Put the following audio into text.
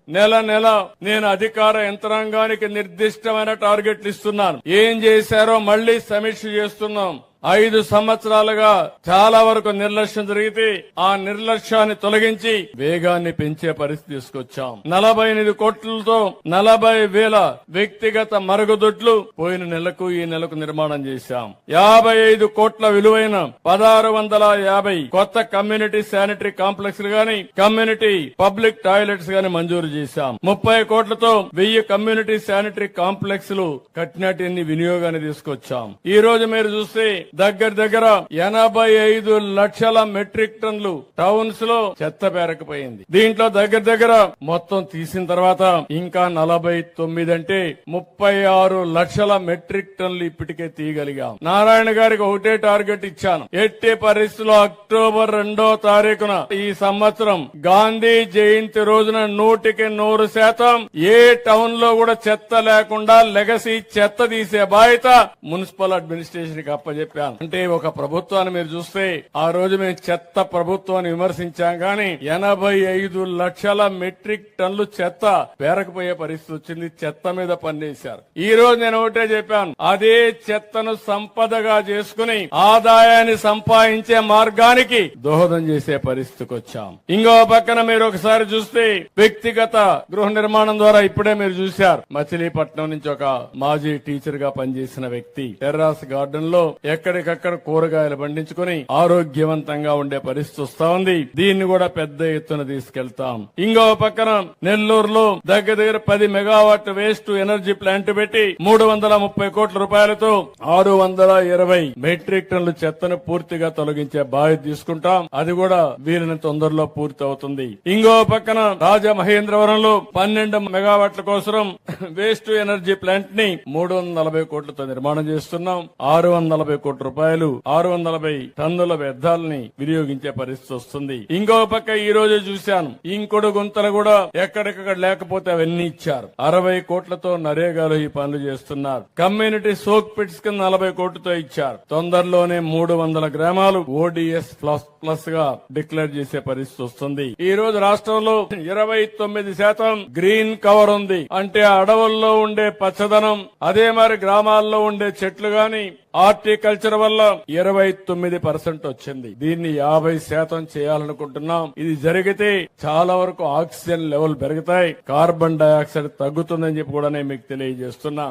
నెల నెల నేను అధికార యంత్రాంగానికి నిర్దిష్టమైన టార్గెట్లు ఇస్తున్నాను. ఏం చేశారో మళ్లీ సమీక్ష చేస్తున్నాం. 5 సంవత్సరాలుగా చాలా వరకు నిర్లక్ష్యం జరిగితే ఆ నిర్లక్ష్యాన్ని తొలగించి వేగాన్ని పెంచే పరిస్థితి తీసుకొచ్చాం. 48 కోట్లతో 40,000 వ్యక్తిగత మరుగుదొడ్లు పోయిన నెలకు ఈ నెలకు నిర్మాణం చేశాం. 55 కోట్ల విలువైన 1650 కొత్త కమ్యూనిటీ శానిటరీ కాంప్లెక్స్ గాని కమ్యూనిటీ పబ్లిక్ టాయిలెట్స్ గాని మంజూరు చేశాం. 30 కోట్లతో 1000 కమ్యూనిటీ శానిటరీ కాంప్లెక్స్ లు కట్టినటిని వినియోగాన్ని తీసుకొచ్చాం. ఈ రోజు మీరు చూస్తే దగ్గర 85 లక్షల మెట్రిక్ టన్లు టౌన్స్ లో చెత్త పేరకపోయింది. దీంట్లో దగ్గర మొత్తం తీసిన తర్వాత ఇంకా 49 అంటే 36 లక్షల మెట్రిక్ టన్లు ఇప్పటికే తీయగలిగాం. నారాయణ గారికి ఒకటే టార్గెట్ ఇచ్చాను. ఎట్టి పరిస్థితుల్లో అక్టోబర్ 2వ తారీఖున ఈ సంవత్సరం గాంధీ జయంతి రోజున 100% ఏ టౌన్ లో కూడా చెత్త లేకుండా లెగసీ చెత్త తీసే బాధ్యత మున్సిపల్ అడ్మినిస్ట్రేషన్ కి అప్పచెప్పాను. అంటే ఒక ప్రభుత్వాన్ని మీరు చూస్తే ఆ రోజు మేము చెత్త ప్రభుత్వాన్ని విమర్శించాం కానీ 85 లక్షల మెట్రిక్ టన్లు చెత్త పేరకపోయే పరిస్థితి వచ్చింది. చెత్త మీద పనిచేశారు. ఈ రోజు నేను ఒకటే చెప్పాను, అదే చెత్తను సంపదగా చేసుకుని ఆదాయాన్ని సంపాదించే మార్గానికి దోహదం చేసే పరిస్థితికి వచ్చాం. ఇంకో పక్కన మీరు ఒకసారి చూస్తే వ్యక్తిగత గృహ నిర్మాణం ద్వారా ఇప్పుడే మీరు చూశారు, మచిలీపట్నం నుంచి ఒక మాజీ టీచర్ గా పనిచేసిన వ్యక్తి టెర్రాస్ గార్డెన్ లో ఎక్కడికక్కడ కూరగాయలు పండించుకుని ఆరోగ్యవంతంగా ఉండే పరిస్థితి వస్తా ఉంది. దీన్ని కూడా పెద్ద ఎత్తున తీసుకెళ్తాం. ఇంకో పక్కన నెల్లూరులో దగ్గర 10 మెగావాట్ వేస్ట్ ఎనర్జీ ప్లాంట్ పెట్టి 330 కోట్ల రూపాయలతో 620 మెట్రిక్ టన్లు చెత్తను పూర్తిగా తొలగించే బాధ్యత తీసుకుంటాం. అది కూడా వీరిని తొందరలో పూర్తి అవుతుంది. ఇంకో పక్కన రాజమహేంద్రవరంలో 12 మెగావాట్ల కోసం వేస్ట్ ఎనర్జీ ప్లాంట్ ని 340 కోట్లతో నిర్మాణం చేస్తున్నాం. 640 కోట్ల రూపాయలు 640 టన్నుల వ్యర్థాలని వినియోగించే పరిస్థితి వస్తుంది. ఇంకో పక్క ఈ రోజు చూశాను, ఇంకొడు గుంతలు కూడా ఎక్కడికక్కడ లేకపోతే అవన్నీ ఇచ్చారు. 60 కోట్లతో నరేగాలో ఈ పనులు చేస్తున్నారు. కమ్యూనిటీ సోక్ పిట్స్ కింద 40 కోట్లతో ఇచ్చారు. తొందరలోనే 300 గ్రామాలు ఓడిఎస్ ప్లస్ గా డిక్లేర్ చేసే పరిస్థితి వస్తుంది. ఈ రోజు రాష్ట్రంలో 29% గ్రీన్ కవర్ ఉంది. అంటే అడవుల్లో ఉండే పచ్చదనం, అదే మరి గ్రామాల్లో ఉండే చెట్లు గాని హార్టికల్చర్ వల్ల 29% వచ్చింది. దీన్ని 50% చేయాలనుకుంటున్నాం. ఇది జరిగితే చాలా వరకు ఆక్సిజన్ లెవెల్ పెరుగుతాయి, కార్బన్ డైఆక్సైడ్ తగ్గుతుందని చెప్పి కూడా నేను మీకు తెలియజేస్తున్నా.